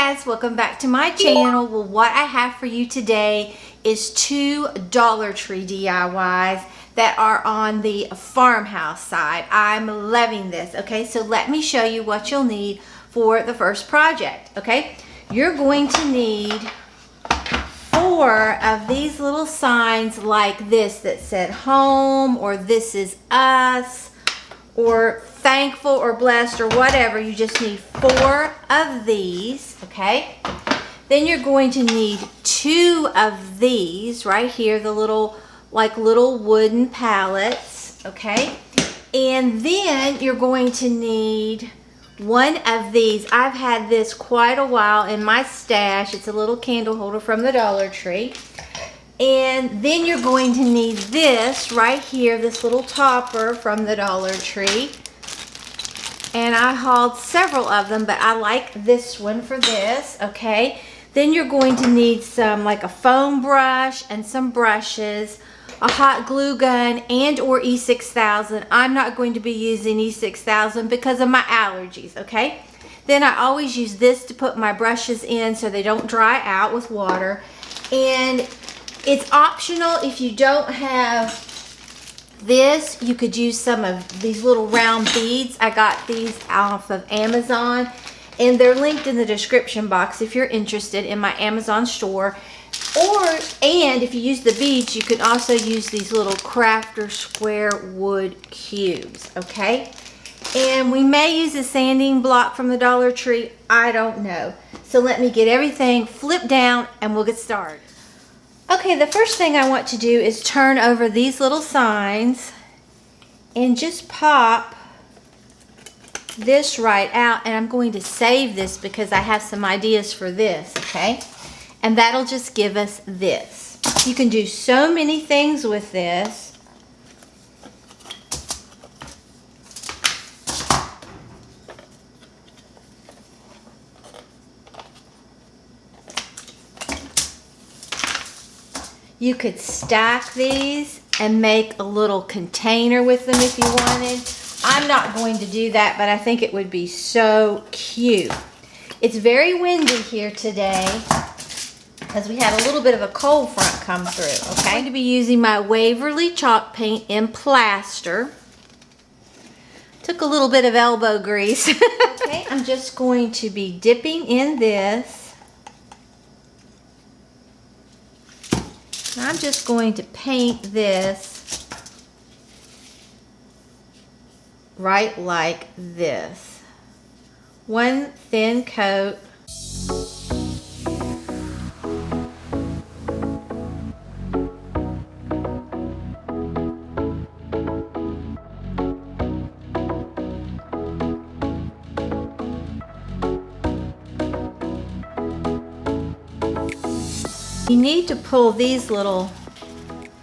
guys, welcome back to my channel. Well, what I have for you today is two Dollar Tree DIYs that are on the farmhouse side. I'm loving this. Okay, so let me show you what you'll need for the first project. Okay, you're going to need 4 of these little signs like this that said home or this is us or thankful or blessed or whatever. You just need 4 of these. Okay, then you're going to need 2 of these right here, the little wooden pallets. Okay, and then you're going to need 1 of these. I've had this quite a while in my stash. It's a little candle holder from the Dollar Tree. And then you're going to need this right here, this little topper from the Dollar Tree. And I hauled several of them, but I like this one for this. Okay, then you're going to need some, like a foam brush and some brushes, a hot glue gun and or E6000. I'm not going to be using E6000 because of my allergies. Okay, then I always use this to put my brushes in so they don't dry out with water. And it's optional if you don't have this. You could use some of these little round beads. I got these off of Amazon and they're linked in the description box if you're interested in my Amazon store. And if you use the beads, you can also use these little crafter square wood cubes. Okay, and we may use a sanding block from the Dollar Tree. I don't know. So let me get everything flipped down and we'll get started. Okay, the first thing I want to do is turn over these little signs and just pop this right out. And I'm going to save this because I have some ideas for this, okay? And that'll just give us this. You can do so many things with this. You could stack these and make a little container with them if you wanted. I'm not going to do that, but I think it would be so cute. It's very windy here today because we had a little bit of a cold front come through. Okay, I'm going to be using my Waverly Chalk paint in Plaster. Took a little bit of elbow grease. Okay, I'm just going to be dipping in this. I'm just going to paint this right like this. One thin coat. You need to pull these little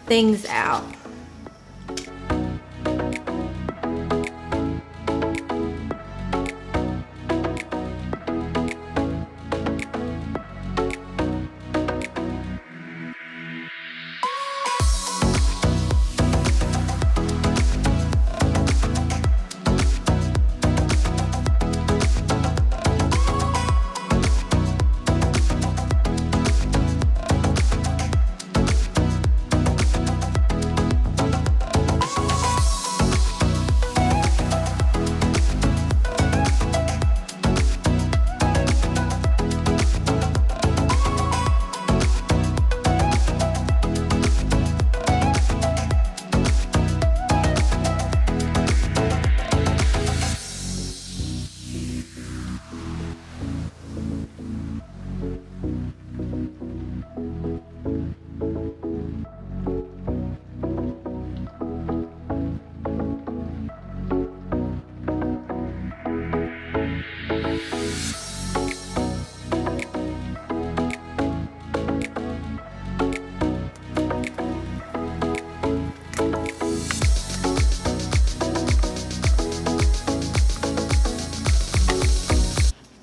things out.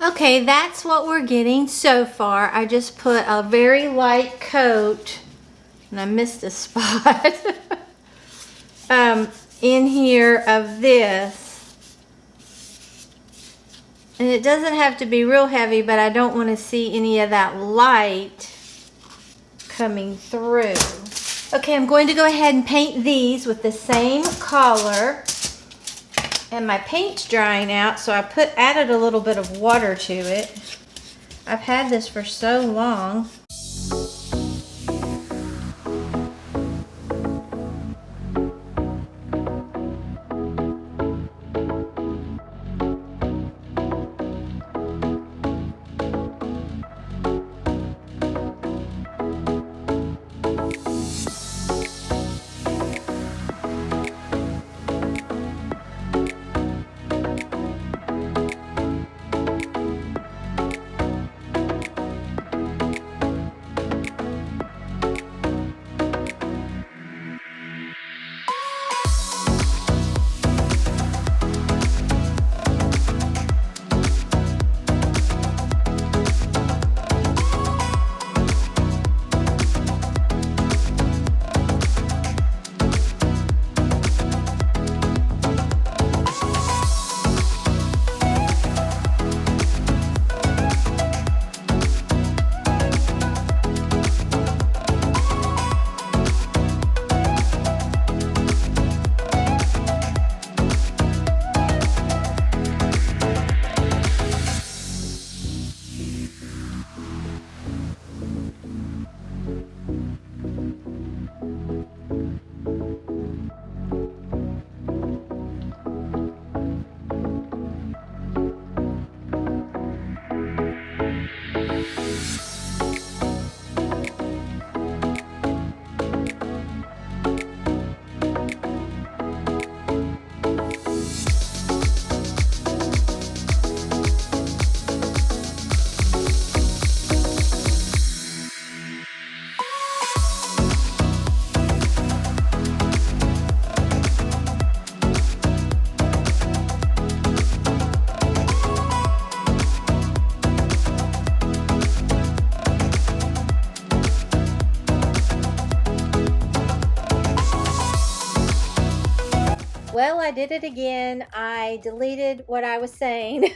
Okay, that's what we're getting so far. I just put a very light coat, and I missed a spot, in here of this And it doesn't have to be real heavy, but I don't want to see any of that light coming through. Okay, I'm going to go ahead and paint these with the same color. And my paint's drying out, so I added a little bit of water to it. I've had this for so long. Well, I did it again. I deleted what I was saying.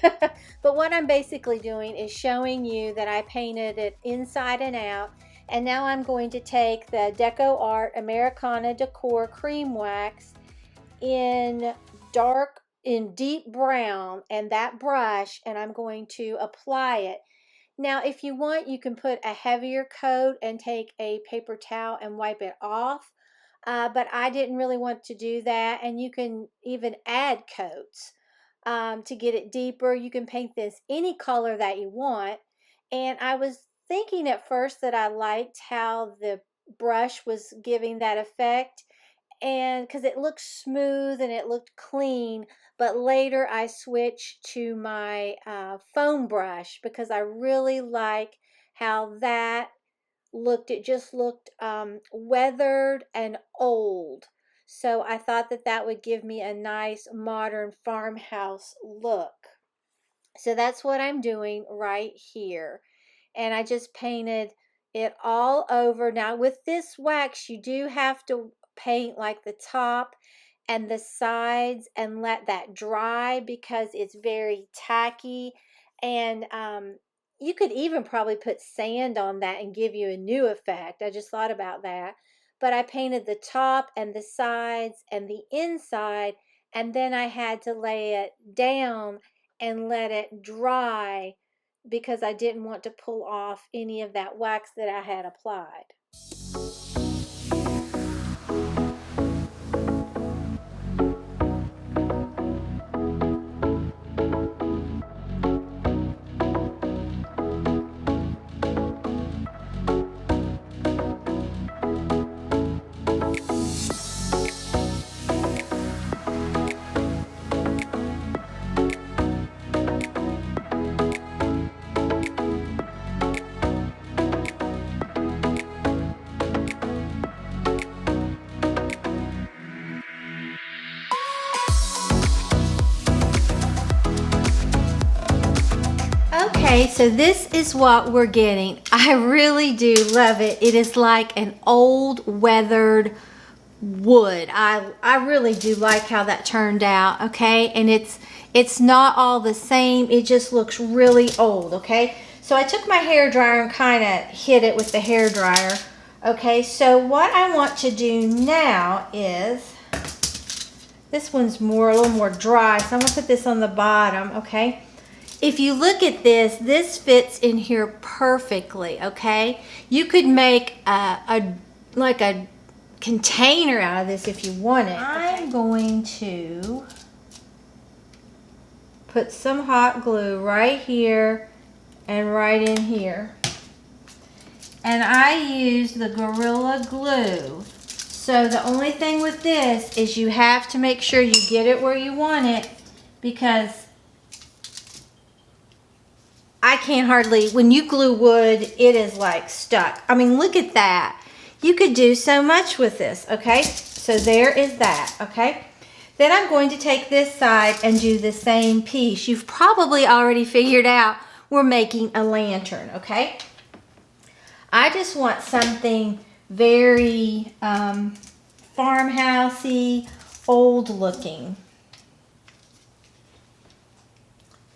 But what I'm basically doing is showing you that I painted it inside and out. And now I'm going to take the DecoArt Amaricana Decor cream wax in deep brown and that brush, and I'm going to apply it. Now, if you want, you can put a heavier coat and take a paper towel and wipe it off. But I didn't really want to do that, and you can even add coats to get it deeper. You can paint this any color that you want, and I was thinking at first that I liked how the brush was giving that effect, and because it looked smooth and it looked clean, but later I switched to my foam brush because I really like how that looked. It just looked weathered and old, so I thought that that would give me a nice modern farmhouse look. So that's what I'm doing right here, and I just painted it all over. Now with this wax, you do have to paint like the top and the sides and let that dry because it's very tacky. And you could even probably put sand on that and give you a new effect. I just thought about that. But I painted the top and the sides and the inside, and then I had to lay it down and let it dry because I didn't want to pull off any of that wax that I had applied. Okay, so this is what we're getting. I really do love it. It is like an old weathered wood. I really do like how that turned out, okay? And It's not all the same. It just looks really old, okay? So I took my hairdryer and kind of hit it with the hairdryer. Okay, so what I want to do now is, this one's a little more dry, so I'm gonna put this on the bottom, okay? If you look at this, this fits in here perfectly, okay? You could make like a container out of this if you want it. I'm going to put some hot glue right here and right in here. And I used the Gorilla Glue. So the only thing with this is you have to make sure you get it where you want it, because I can't hardly, when you glue wood, it is like stuck. I mean, look at that. You could do so much with this, okay? So there is that, okay? Then I'm going to take this side and do the same piece. You've probably already figured out we're making a lantern, okay? I just want something very farmhousey, old looking.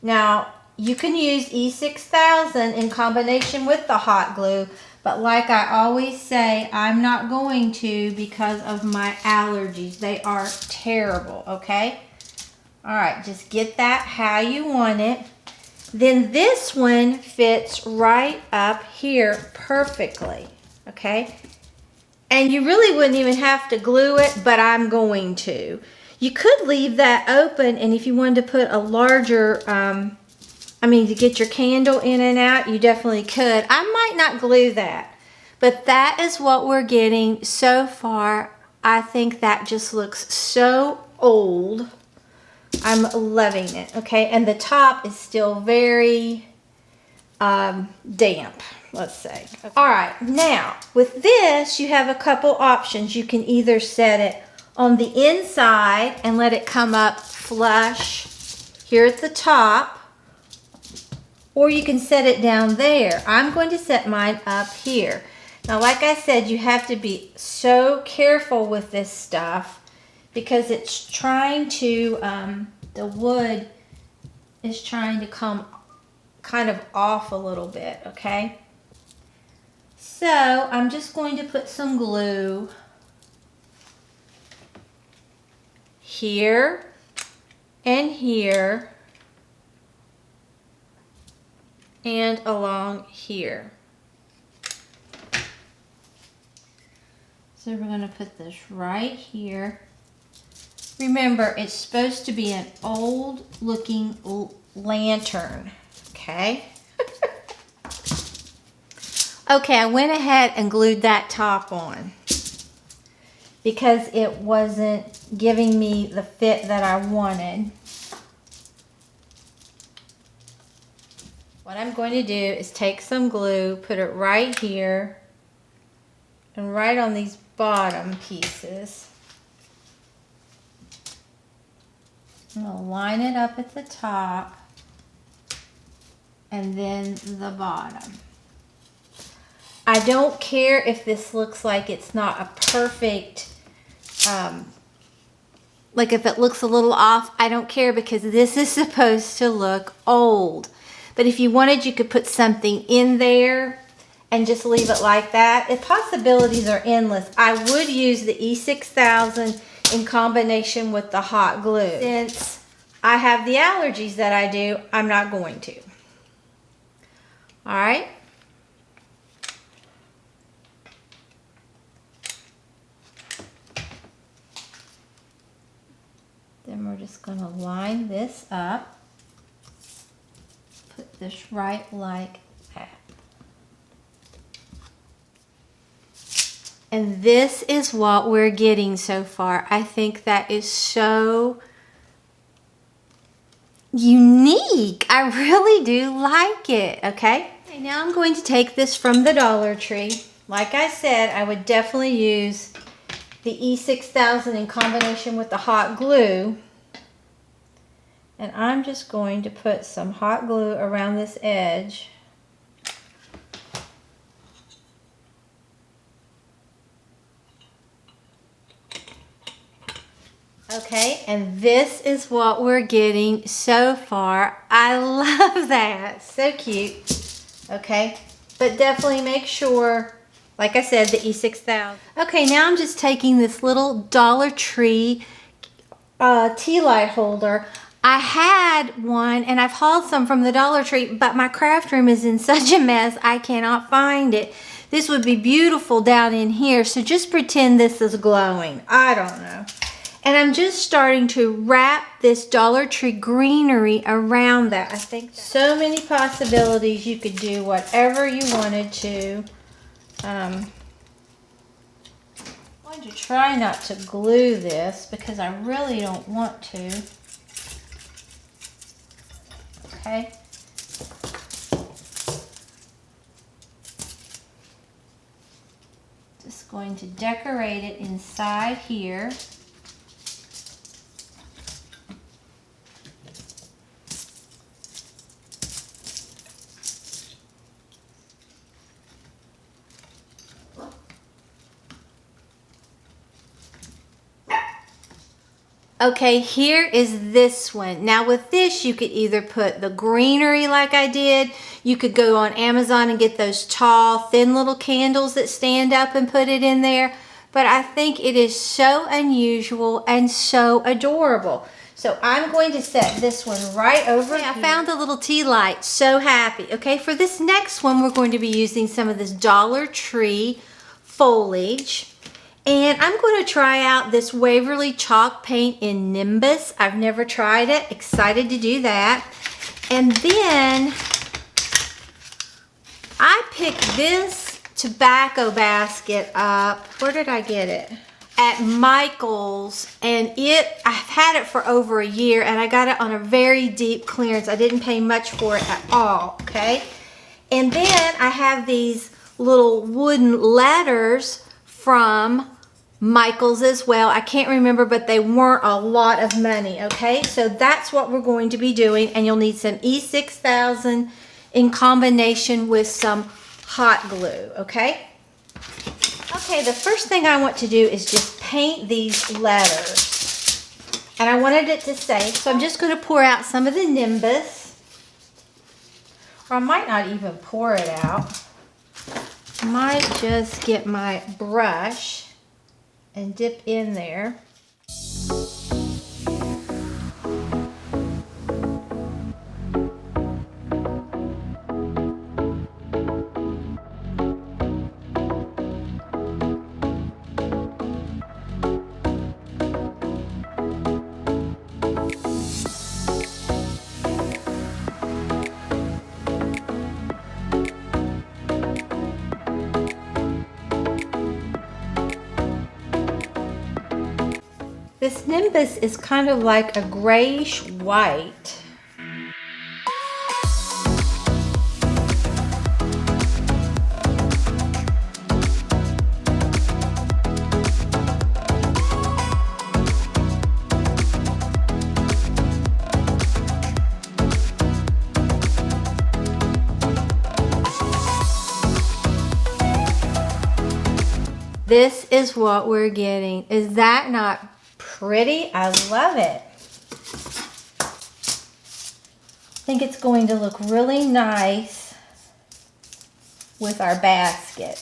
Now, you can use E6000 in combination with the hot glue, but like I always say, I'm not going to because of my allergies. They are terrible, okay? All right, just get that how you want it. Then this one fits right up here perfectly, okay? And you really wouldn't even have to glue it, but I'm going to. You could leave that open, and if you wanted to put a larger, to get your candle in and out, you definitely could. I might not glue that, but that is what we're getting so far. I think that just looks so old. I'm loving it, okay? And the top is still very damp, let's say. Okay. All right, now with this, you have a couple options. You can either set it on the inside and let it come up flush here at the top, or you can set it down there. I'm going to set mine up here. Now, like I said, you have to be so careful with this stuff because it's trying to, the wood is trying to come kind of off a little bit, okay? So I'm just going to put some glue here and here and along here. So we're going to put this right here. Remember, it's supposed to be an old looking lantern, okay? Okay, I went ahead and glued that top on because it wasn't giving me the fit that I wanted. What I'm going to do is take some glue, put it right here and right on these bottom pieces. I'm going to line it up at the top and then the bottom. I don't care if this looks like it's not a perfect, like if it looks a little off, I don't care because this is supposed to look old. But if you wanted, you could put something in there and just leave it like that. The possibilities are endless. I would use the E6000 in combination with the hot glue. Since I have the allergies that I do, I'm not going to. All right. Then we're just going to line this up. Put this right like that. And this is what we're getting so far. I think that is so unique. I really do like it, okay? Okay, now I'm going to take this from the Dollar Tree. Like I said, I would definitely use the E6000 in combination with the hot glue. And I'm just going to put some hot glue around this edge. Okay, and this is what we're getting so far. I love that. So cute. Okay, but definitely make sure, like I said, the E6000. Okay, now I'm just taking this little Dollar Tree tea light holder. I had one and I've hauled some from the Dollar Tree, but my craft room is in such a mess I cannot find it. This would be beautiful down in here, so just pretend this is glowing. I don't know. And I'm just starting to wrap this Dollar Tree greenery around that. I think so many possibilities. You could do whatever you wanted to. I'm going to try not to glue this because I really don't want to. Okay. Just going to decorate it inside here. Okay, here is this one. Now with this, you could either put the greenery like I did. You could go on Amazon and get those tall, thin little candles that stand up and put it in there. But I think it is so unusual and so adorable. So I'm going to set this one right over here. I found a little tea light. So happy. Okay, for this next one, we're going to be using some of this Dollar Tree foliage. And I'm going to try out this Waverly Chalk paint in Nimbus. I've never tried it. Excited to do that. And then I picked this tobacco basket up. Where did I get it? At Michael's. And I've had it for over a year, and I got it on a very deep clearance. I didn't pay much for it at all, okay? And then I have these little wooden letters from Michael's as well. I can't remember, but they weren't a lot of money, okay? So that's what we're going to be doing, and you'll need some E6000 in combination with some hot glue, okay? Okay, the first thing I want to do is just paint these letters. And I wanted it to say, so I'm just going to pour out some of the Nimbus. Or I might not even pour it out. I might just get my brush and dip in there. This Nimbus is kind of like a grayish white. This is what we're getting. Is that not pretty? I love it. I think it's going to look really nice with our basket.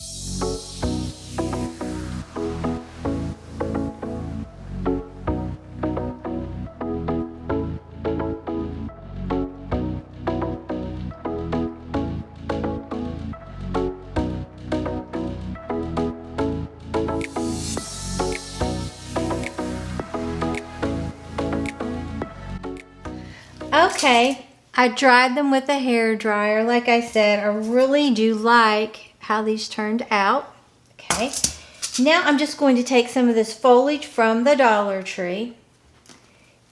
Okay, I dried them with a hair dryer. Like I said, I really do like how these turned out. Okay, now I'm just going to take some of this foliage from the Dollar Tree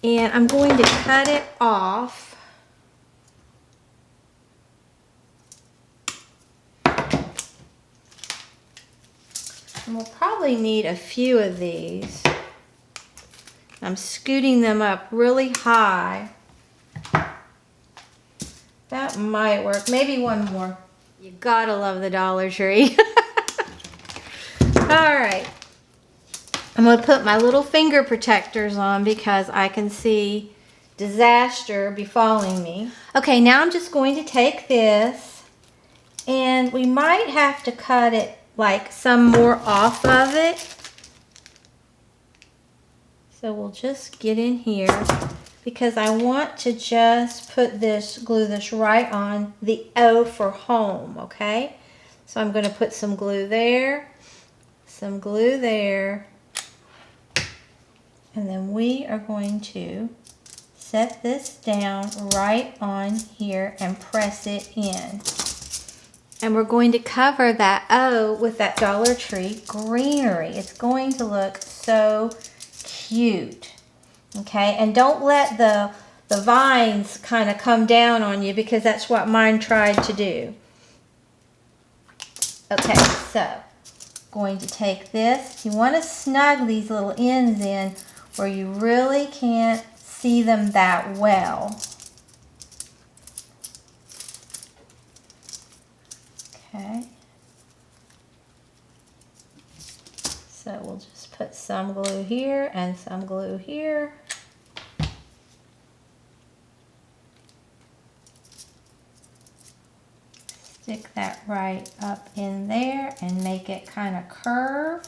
and I'm going to cut it off. And we'll probably need a few of these. I'm scooting them up really high. That might work. Maybe one more. You gotta love the Dollar Tree. All right. I'm going to put my little finger protectors on because I can see disaster befalling me. Okay, now I'm just going to take this, and we might have to cut it like some more off of it. So we'll just get in here because I want to just put this, glue this right on the O for home, okay? So I'm going to put some glue there, some glue there, and then we are going to set this down right on here and press it in. And we're going to cover that O with that Dollar Tree greenery. It's going to look so cute. Okay, and don't let the vines kind of come down on you because that's what mine tried to do. Okay, so going to take this. You want to snug these little ends in where you really can't see them that well. Okay. So we'll just put some glue here and some glue here. Stick that right up in there and make it kind of curve.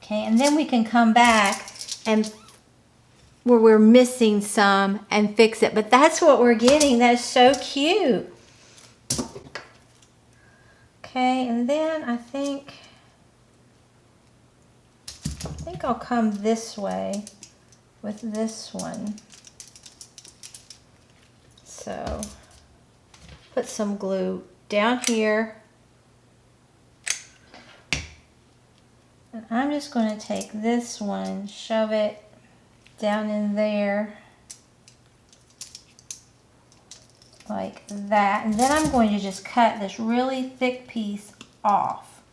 Okay, and then we can come back and where we're missing some and fix it. But that's what we're getting. That is so cute. Okay, and then I think I'll come this way with this one. So put some glue down here. And I'm just going to take this one, shove it down in there like that. And then I'm going to just cut this really thick piece off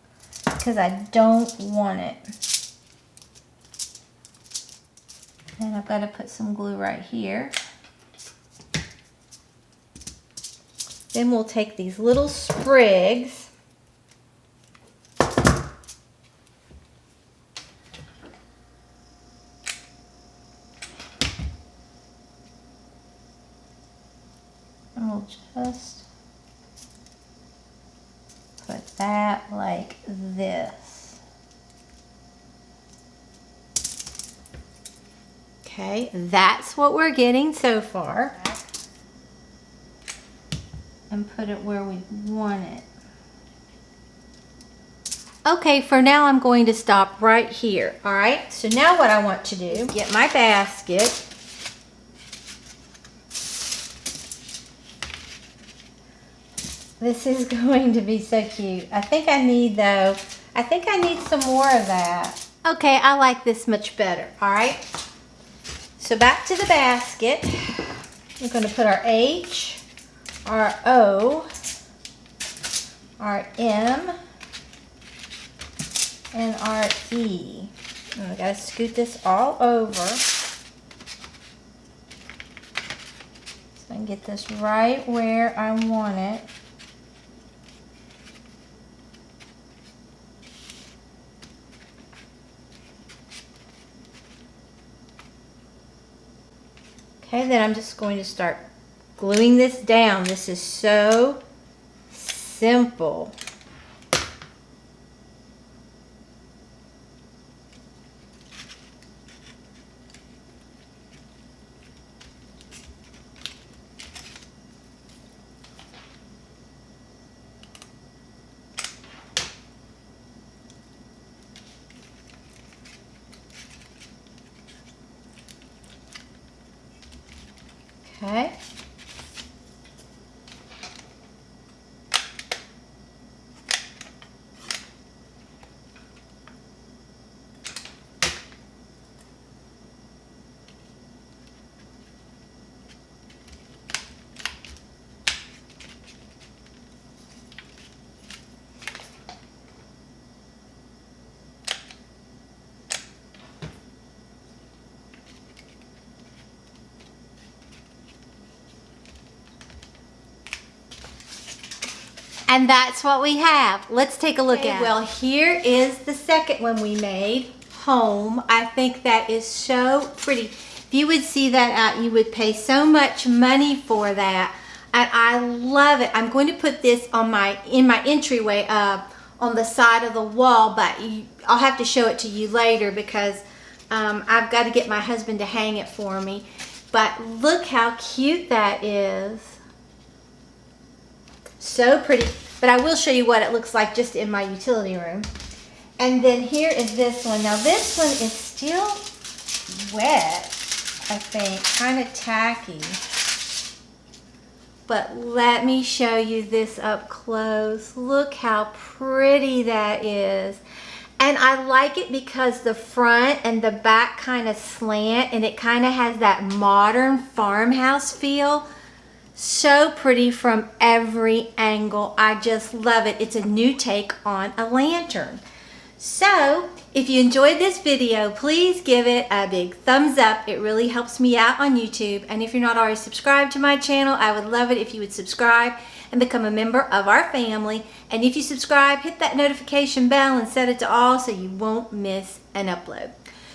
because I don't want it. And I've got to put some glue right here. Then we'll take these little sprigs and we'll just put that like this. Okay, that's what we're getting so far. And put it where we want it. Okay, for now I'm going to stop right here. All right, so now what I want to do, get my basket. This is going to be so cute. I think I need some more of that. Okay, I like this much better, all right? So back to the basket. We're going to put our H, our O, our M, and our E. And I gotta scoot this all over so I can get this right where I want it. Okay, then I'm just going to start gluing this down. This is so simple. Okay. And that's what we have. Let's take a look at it. Well, here is the second one we made, home. I think that is so pretty. If you would see that out, you would pay so much money for that. And I love it. I'm going to put this on in my entryway on the side of the wall, but I'll have to show it to you later because I've got to get my husband to hang it for me. But look how cute that is. So pretty. But I will show you what it looks like just in my utility room. And then here is this one. Now this one is still wet, I think, kind of tacky. But let me show you this up close. Look how pretty that is. And I like it because the front and the back kind of slant and it kind of has that modern farmhouse feel. So pretty from every angle. I just love it. It's a new take on a lantern. So if you enjoyed this video, please give it a big thumbs up. It really helps me out on YouTube. And if you're not already subscribed to my channel, I would love it if you would subscribe and become a member of our family. And if you subscribe, hit that notification bell and set it to all so you won't miss an upload.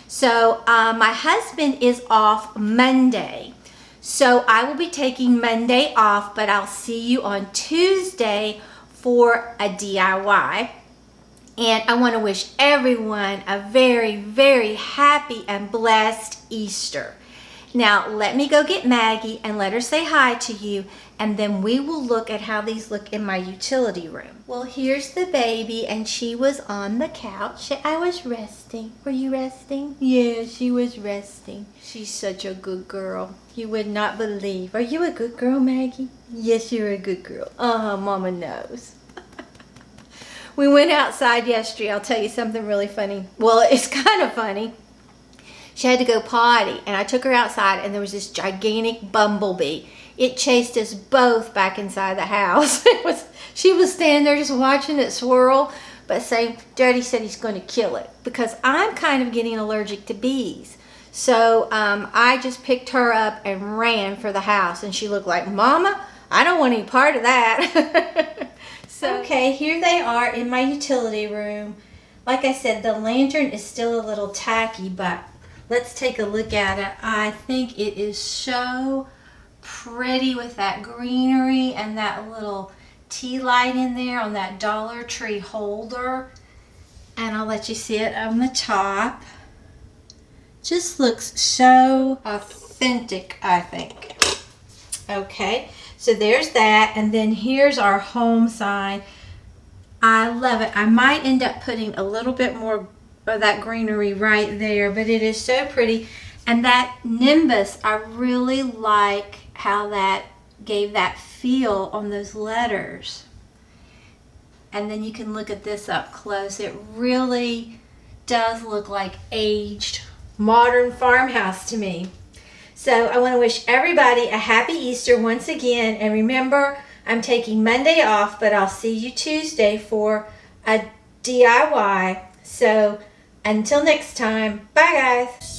So my husband is off Monday. So I will be taking Monday off, but I'll see you on Tuesday for a DIY. And I want to wish everyone a very, very happy and blessed Easter. Now, let me go get Maggie and let her say hi to you, and then we will look at how these look in my utility room. Well, here's the baby, and she was on the couch. I was resting. Were you resting? Yeah, she was resting. She's such a good girl. You would not believe. Are you a good girl, Maggie? Yes, you're a good girl. Mama knows. We went outside yesterday. I'll tell you something really funny. Well, it's kind of funny. She had to go potty, and I took her outside, and there was this gigantic bumblebee. It chased us both back inside the house. She was standing there just watching it swirl, but saying, Daddy said he's going to kill it, because I'm kind of getting allergic to bees. So I just picked her up and ran for the house, and she looked like, Mama, I don't want any part of that. So, okay, here they are in my utility room. Like I said, the lantern is still a little tacky, but let's take a look at it. I think it is so pretty with that greenery and that little tea light in there on that Dollar Tree holder. And I'll let you see it on the top. Just looks so authentic, I think. Okay. So there's that, and then here's our home sign. I love it. I might end up putting a little bit more of that greenery right there, but it is so pretty. And that nimbus, I really like how that gave that feel on those letters. And then you can look at this up close. It really does look like aged modern farmhouse to me. So I want to wish everybody a happy Easter once again. And remember, I'm taking Monday off, but I'll see you Tuesday for a DIY. So until next time, bye guys.